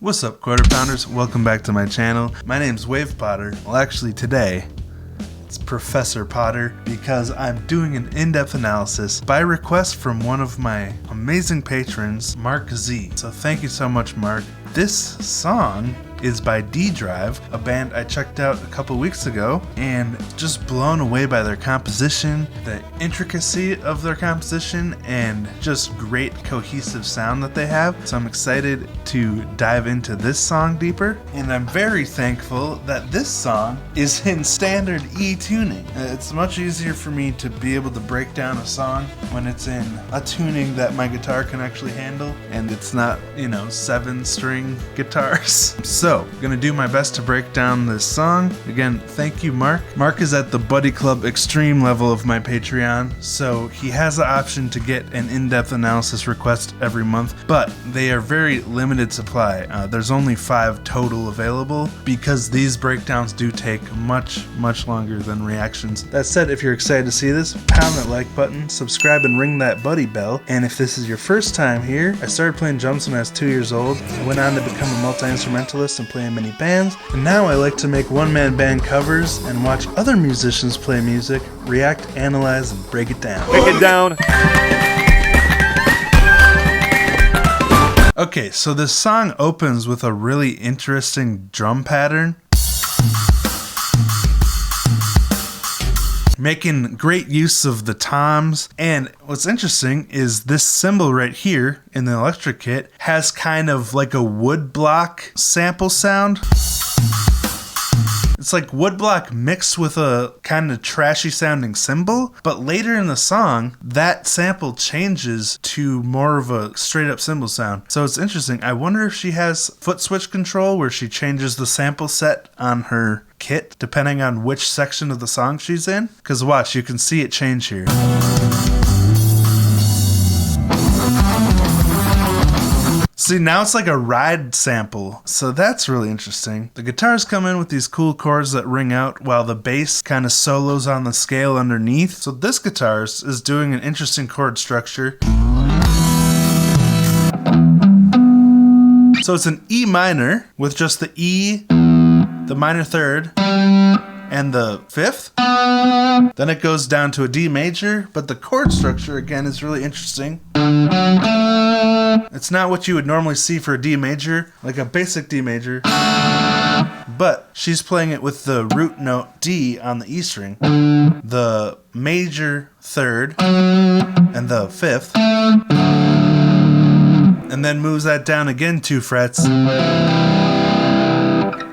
What's up, Quarter Pounders? Welcome back to my channel. My name's Wave Potter. Well, actually today, it's Professor Potter because I'm doing an in-depth analysis by request from one of my amazing patrons, Mark Z. So thank you so much, Mark. This song is by D-Drive, a band I checked out a couple weeks ago, and just blown away by their composition, the intricacy of their composition, and just great cohesive sound that they have. So I'm excited to dive into this song deeper, and I'm very thankful that this song is in standard E tuning. It's much easier for me to be able to break down a song when it's in a tuning that my guitar can actually handle, and it's not, 7-string guitars. So, gonna do my best to break down this song. Again, thank you, Mark. Mark is at the Buddy Club Extreme level of my Patreon, so he has the option to get an in-depth analysis request every month, but they are very limited supply. There's only 5 total available because these breakdowns do take much longer than reactions. That said, if you're excited to see this, pound that like button, subscribe, and ring that buddy bell. And if this is your first time here, I started playing drums when I was 2 years old. I went on to become a multi-instrumentalist and play in many bands, and now I like to make one-man band covers and watch other musicians play music, react, analyze, and break it down. Break it down. Okay, so this song opens with a really interesting drum pattern, making great use of the toms. And what's interesting is this cymbal right here in the electric kit has kind of like a woodblock sample sound. It's like woodblock mixed with a kind of trashy sounding cymbal, but later in the song, that sample changes to more of a straight up cymbal sound. So it's interesting. I wonder if she has foot switch control where she changes the sample set on her kit depending on which section of the song she's in. Because watch, you can see it change here. See, now it's like a ride sample, so that's really interesting. The guitars come in with these cool chords that ring out while the bass kind of solos on the scale underneath. So this guitarist is doing an interesting chord structure. So it's an E minor with just the E, the minor third, and the fifth. Then it goes down to a D major, but the chord structure again is really interesting. It's not what you would normally see for a D major, like a basic D major, but she's playing it with the root note D on the E string, the major third, and the fifth, and then moves that down again 2 frets,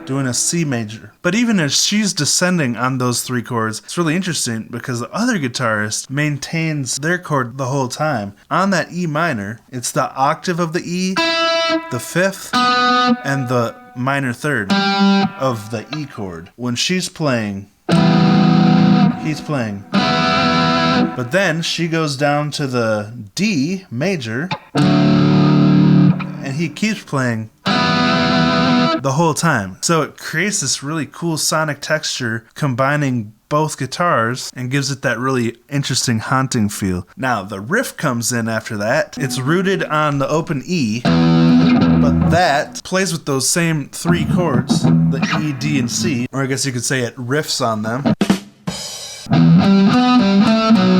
doing a C major. But even as she's descending on those 3 chords, it's really interesting because the other guitarist maintains their chord the whole time. On that E minor, it's the octave of the E, the fifth, and the minor third of the E chord. When she's playing, he's playing. But then she goes down to the D major, and he keeps playing the whole time. So it creates this really cool sonic texture combining both guitars and gives it that really interesting haunting feel. Now the riff comes in after that. It's rooted on the open E, but that plays with those same 3 chords, the E, D, and C, or I guess you could say it riffs on them.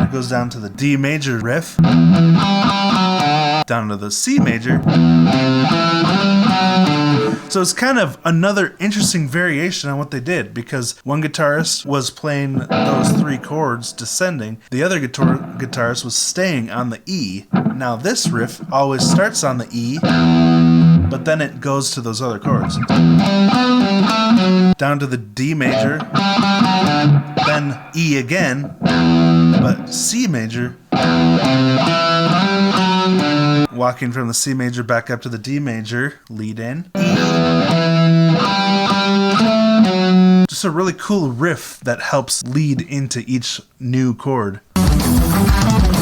It goes down to the D major riff, down to the C major. So it's kind of another interesting variation on what they did, because one guitarist was playing those 3 chords descending, the other guitarist was staying on the E. Now this riff always starts on the E, but then it goes to those other chords. Down to the D major, then E again, but C major, walking from the C major back up to the D major, lead in, E. Just a really cool riff that helps lead into each new chord.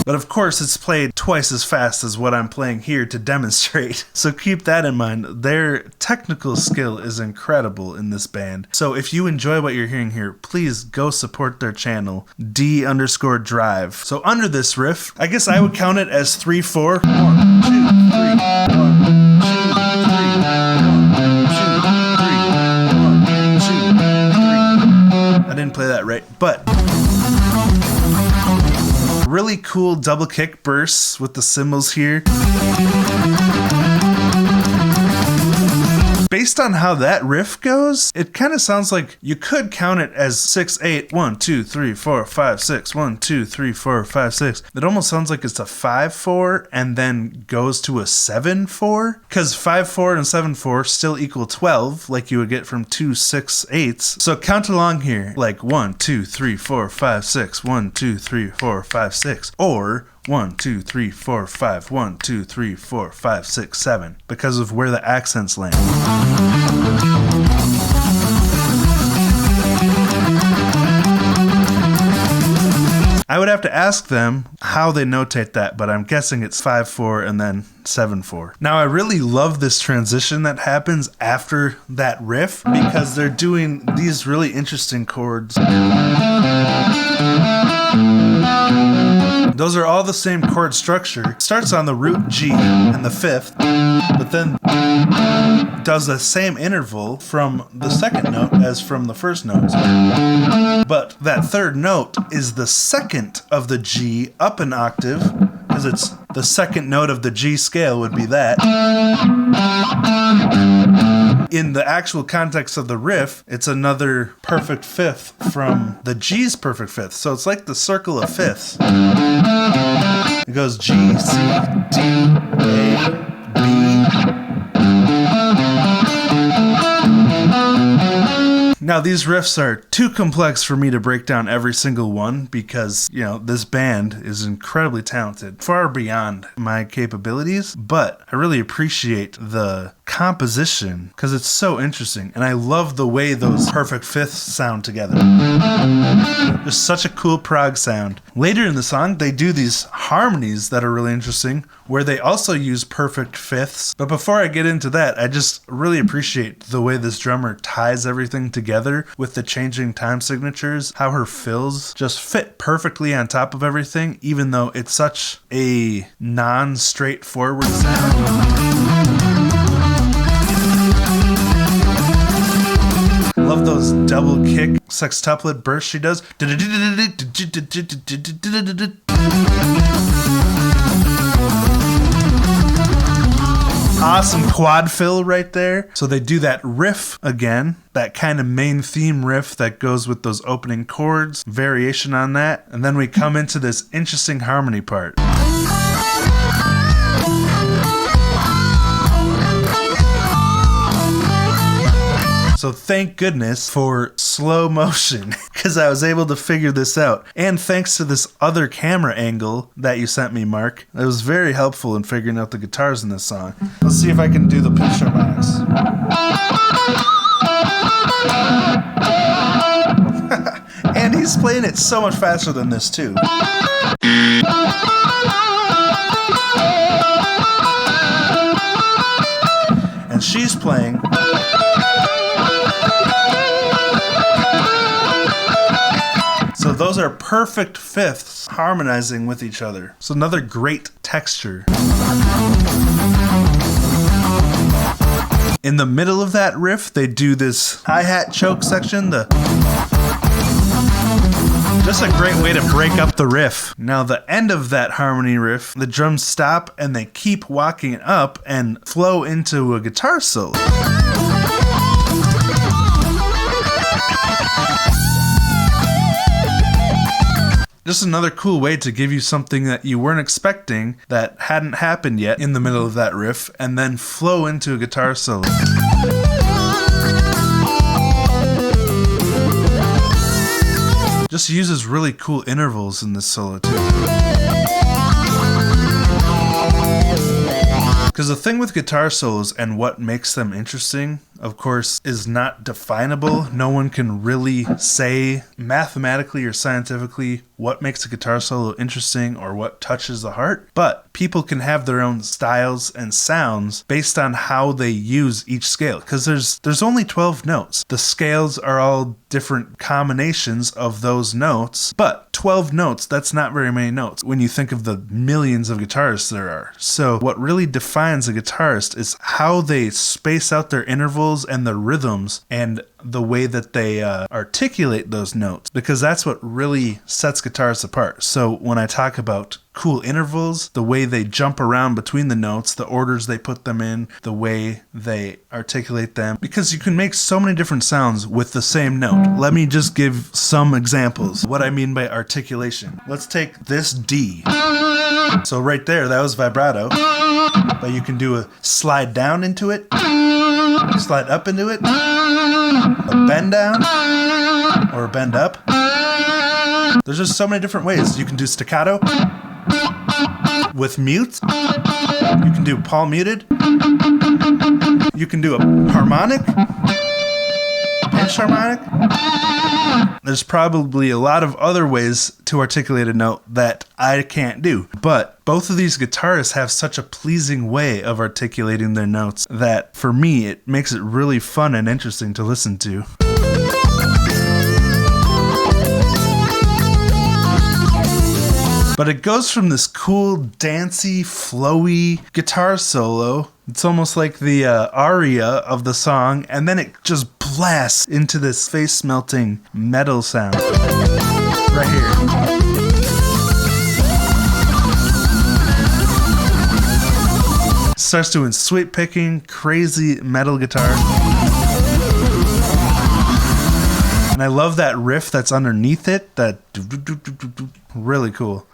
But of course, it's played twice as fast as what I'm playing here to demonstrate. So keep that in mind. Their technical skill is incredible in this band. So if you enjoy what you're hearing here, please go support their channel, D_drive. So under this riff, I guess I would count it as 3/4. 1, 2, 3, 1, 2, 3, 1. cool double kick bursts with the cymbals here. Based on how that riff goes, it kind of sounds like you could count it as 6/8, 1, 2, 3, 4, 5, 6, 1, 2, 3, 4, 5, 6. It almost sounds like it's a 5/4 and then goes to a 7/4, because 5/4 and 7/4 still equal 12, like you would get from 2 6/8. So count along here, like 1, 2, 3, 4, 5, 6, 1, 2, 3, 4, 5, 6, or 1, 2, 3, 4, 5, 1, 2, 3, 4, 5, 6, 7, because of where the accents land. I would have to ask them how they notate that, but I'm guessing it's 5/4 and then 7/4. Now, I really love this transition that happens after that riff, because they're doing these really interesting chords. Those are all the same chord structure. It starts on the root G and the 5th, but then does the same interval from the second note as from the first note. But that third note is the second of the G up an octave, because it's the second note of the G scale would be that. In the actual context of the riff, it's another perfect fifth from the G's perfect fifth. So it's like the circle of fifths. It goes G, C, D, A, B. Now, these riffs are too complex for me to break down every single one because, you know, this band is incredibly talented, far beyond my capabilities, but I really appreciate the composition because it's so interesting, and I love the way those perfect fifths sound together. Just such a cool prog sound. Later in the song, they do these harmonies that are really interesting, where they also use perfect fifths. But before I get into that, I just really appreciate the way this drummer ties everything together with the changing time signatures, how her fills just fit perfectly on top of everything, even though it's such a non-straightforward sound. Love those double kick sextuplet bursts she does. Awesome quad fill right there. So they do that riff again, that kind of main theme riff that goes with those opening chords, variation on that, and then we come into this interesting harmony part. So thank goodness for slow motion, because I was able to figure this out. And thanks to this other camera angle that you sent me, Mark. It was very helpful in figuring out the guitars in this song. Let's see if I can do the pinch harmonics. And he's playing it so much faster than this too. And she's playing. So those are perfect fifths harmonizing with each other. So another great texture. In the middle of that riff, they do this hi-hat choke section. Just a great way to break up the riff. Now the end of that harmony riff, the drums stop and they keep walking it up and flow into a guitar solo. Just another cool way to give you something that you weren't expecting that hadn't happened yet in the middle of that riff and then flow into a guitar solo. Just uses really cool intervals in this solo too. Because the thing with guitar solos and what makes them interesting, of course, is not definable. No one can really say mathematically or scientifically what makes a guitar solo interesting or what touches the heart. But people can have their own styles and sounds based on how they use each scale. Because there's only 12 notes. The scales are all different combinations of those notes. But 12 notes, that's not very many notes when you think of the millions of guitarists there are. So what really defines a guitarist is how they space out their intervals and the rhythms and the way that they articulate those notes, because that's what really sets guitarists apart. So when I talk about cool intervals, the way they jump around between the notes, the orders they put them in, the way they articulate them, because you can make so many different sounds with the same note. Let me just give some examples. What I mean by articulation. Let's take this D. So right there, that was vibrato, but you can do a slide down into it, slide up into it, a bend down, or a bend up. There's just so many different ways. You can do staccato with mute. You can do palm muted. You can do a harmonic, pinch harmonic. There's probably a lot of other ways to articulate a note that I can't do. But both of these guitarists have such a pleasing way of articulating their notes that, for me, it makes it really fun and interesting to listen to. But it goes from this cool, dancey, flowy guitar solo. It's almost like the aria of the song, and then it just blasts into this face-melting metal sound. Right here. Starts doing sweep picking, crazy metal guitar. And I love that riff that's underneath it, that really cool.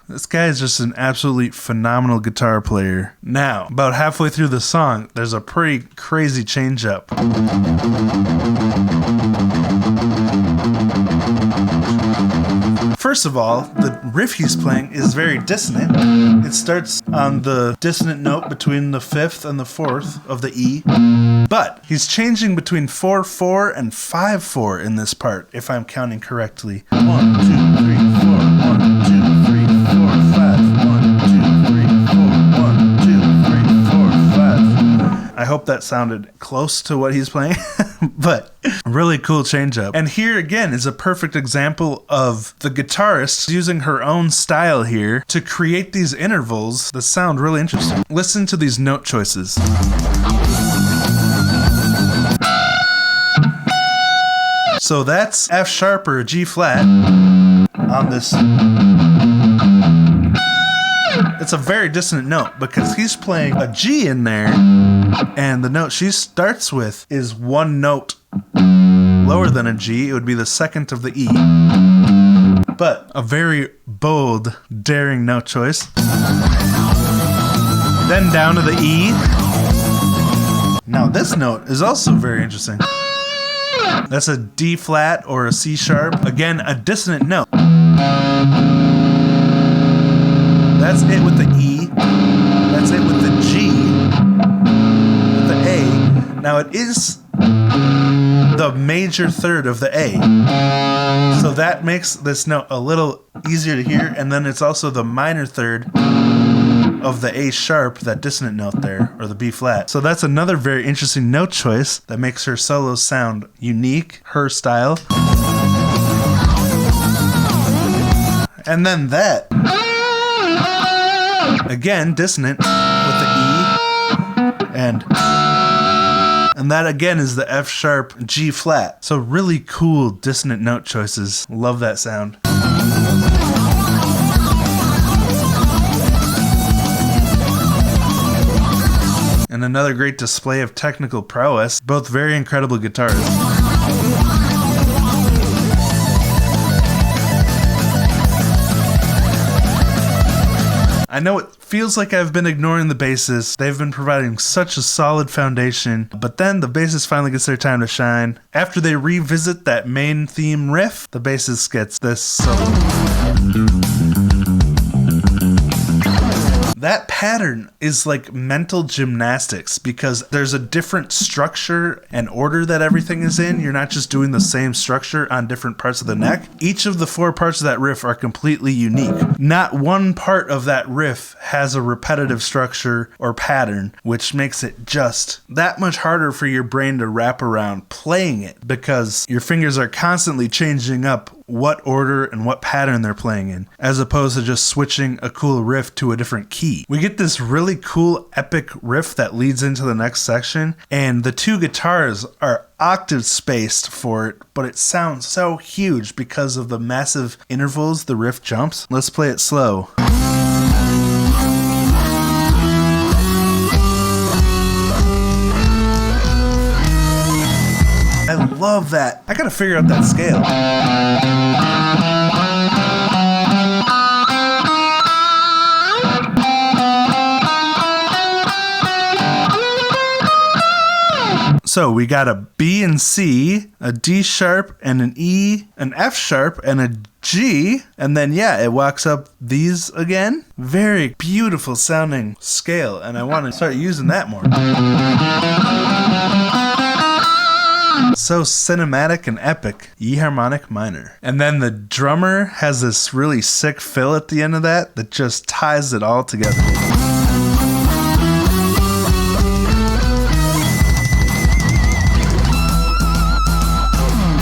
This guy is just an absolutely phenomenal guitar player. Now, about halfway through the song, there's a pretty crazy change up. First of all, the riff he's playing is very dissonant. It starts on the dissonant note between the 5th and the 4th of the E. But he's changing between 4/4 and 5/4 in this part, if I'm counting correctly. 1, 2, 3, 4, 1, 2, 3, 4, 5. 1, 2, 3, 4, 1, 2, 3, 4, 5. I hope that sounded close to what he's playing, but really cool change up. And here again is a perfect example of the guitarist using her own style here to create these intervals that sound really interesting. Listen to these note choices. So that's F sharp or a G flat on this. It's a very dissonant note because he's playing a G in there, and the note she starts with is one note lower than a G. It would be the 2nd of the E. But a very bold, daring note choice. Then down to the E. Now this note is also very interesting. That's a D flat or a C sharp. Again, a dissonant note. That's it with the E. That's it with the G. With the A. Now it is the major third of the A. So that makes this note a little easier to hear. And then it's also the minor third of the A sharp, that dissonant note there, or the B flat. So that's another very interesting note choice that makes her solos sound unique, her style. And then that, again, dissonant with the E, and that again is the F sharp G flat. So really cool dissonant note choices. Love that sound. And another great display of technical prowess. Both very incredible guitarists. I know it feels like I've been ignoring the bassists. They've been providing such a solid foundation, but then the bassist finally gets their time to shine. After they revisit that main theme riff, the bassist gets this solo. That pattern is like mental gymnastics because there's a different structure and order that everything is in. You're not just doing the same structure on different parts of the neck. Each of the 4 parts of that riff are completely unique. Not one part of that riff has a repetitive structure or pattern, which makes it just that much harder for your brain to wrap around playing it because your fingers are constantly changing up what order and what pattern they're playing in, as opposed to just switching a cool riff to a different key. We get this really cool epic riff that leads into the next section, and the two guitars are octave spaced for it, but it sounds so huge because of the massive intervals the riff jumps. Let's play it slow. I love that. I gotta figure out that scale. So we got a B and C, a D sharp and an E, an F sharp and a G, and then it walks up these again. Very beautiful sounding scale, and I want to start using that more. So cinematic and epic. E harmonic minor. And then the drummer has this really sick fill at the end of that just ties it all together.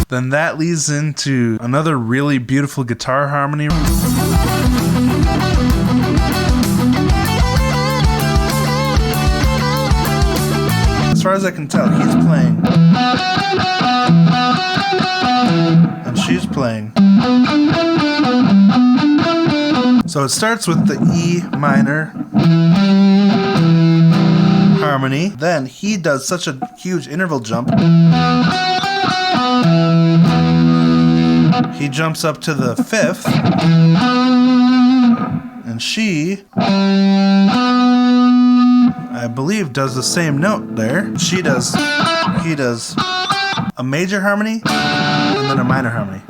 Then that leads into another really beautiful guitar harmony. As far as I can tell, he's playing. And she's playing. So it starts with the E minor harmony. Then he does such a huge interval jump. He jumps up to the fifth, and she, I believe, does the same note there. He does a major harmony and then a minor harmony.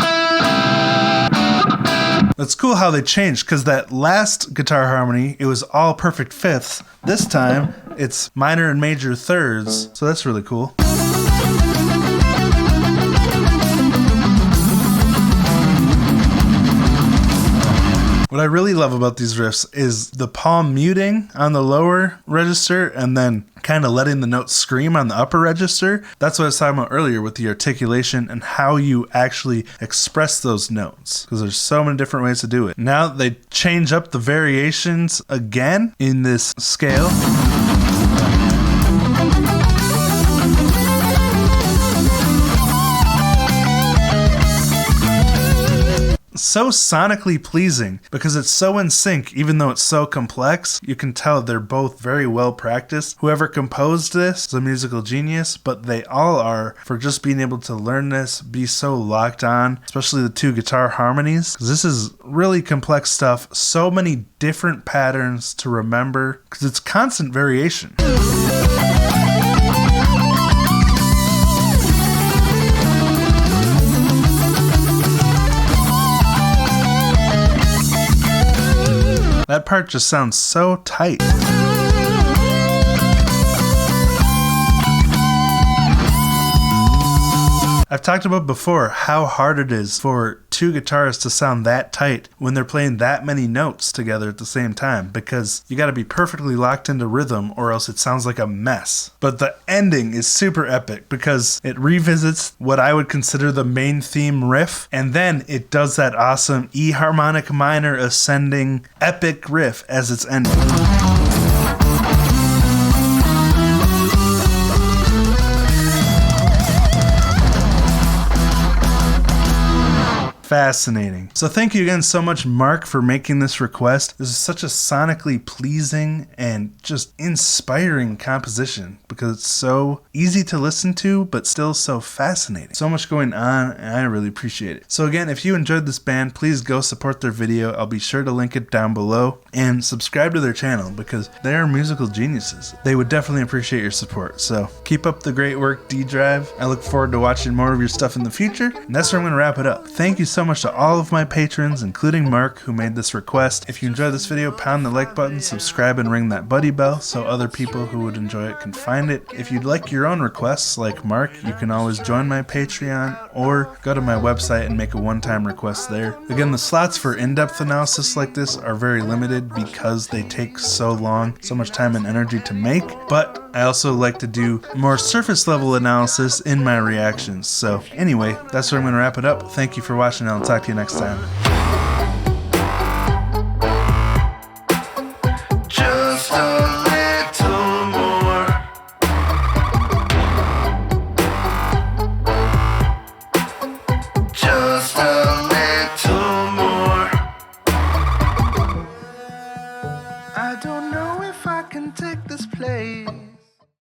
It's cool how they changed, because that last guitar harmony, it was all perfect fifths. This time, it's minor and major thirds, so that's really cool. What I really love about these riffs is the palm muting on the lower register and then kind of letting the notes scream on the upper register. That's what I was talking about earlier with the articulation and how you actually express those notes, because there's so many different ways to do it. Now they change up the variations again in this scale. So sonically pleasing because it's so in sync, even though it's so complex. You can tell they're both very well practiced. Whoever composed this is a musical genius, but they all are for just being able to learn this, be so locked on, especially the two guitar harmonies, because this is really complex stuff. So many different patterns to remember because it's constant variation. That part just sounds so tight. I've talked about before how hard it is for two guitars to sound that tight when they're playing that many notes together at the same time, because you got to be perfectly locked into rhythm or else it sounds like a mess. But the ending is super epic because it revisits what I would consider the main theme riff, and then it does that awesome E harmonic minor ascending epic riff as its ending. Fascinating. So thank you again so much, Mark, for making this request. This is such a sonically pleasing and just inspiring composition because it's so easy to listen to, but still so fascinating. So much going on, and I really appreciate it. So again, if you enjoyed this band, please go support their video. I'll be sure to link it down below, and subscribe to their channel because they are musical geniuses. They would definitely appreciate your support. So keep up the great work, D-Drive. I look forward to watching more of your stuff in the future, and that's where I'm going to wrap it up. Thank you so much to all of my patrons, including Mark, who made this request. If you enjoyed this video, pound the like button, subscribe, and ring that buddy bell so other people who would enjoy it can find it. If you'd like your own requests like Mark, you can always join my Patreon or go to my website and make a one-time request there. Again, the slots for in-depth analysis like this are very limited because they take so long, so much time and energy to make, but I also like to do more surface level analysis in my reactions. So anyway, that's where I'm going to wrap it up. Thank you for watching. I'll talk to you next time.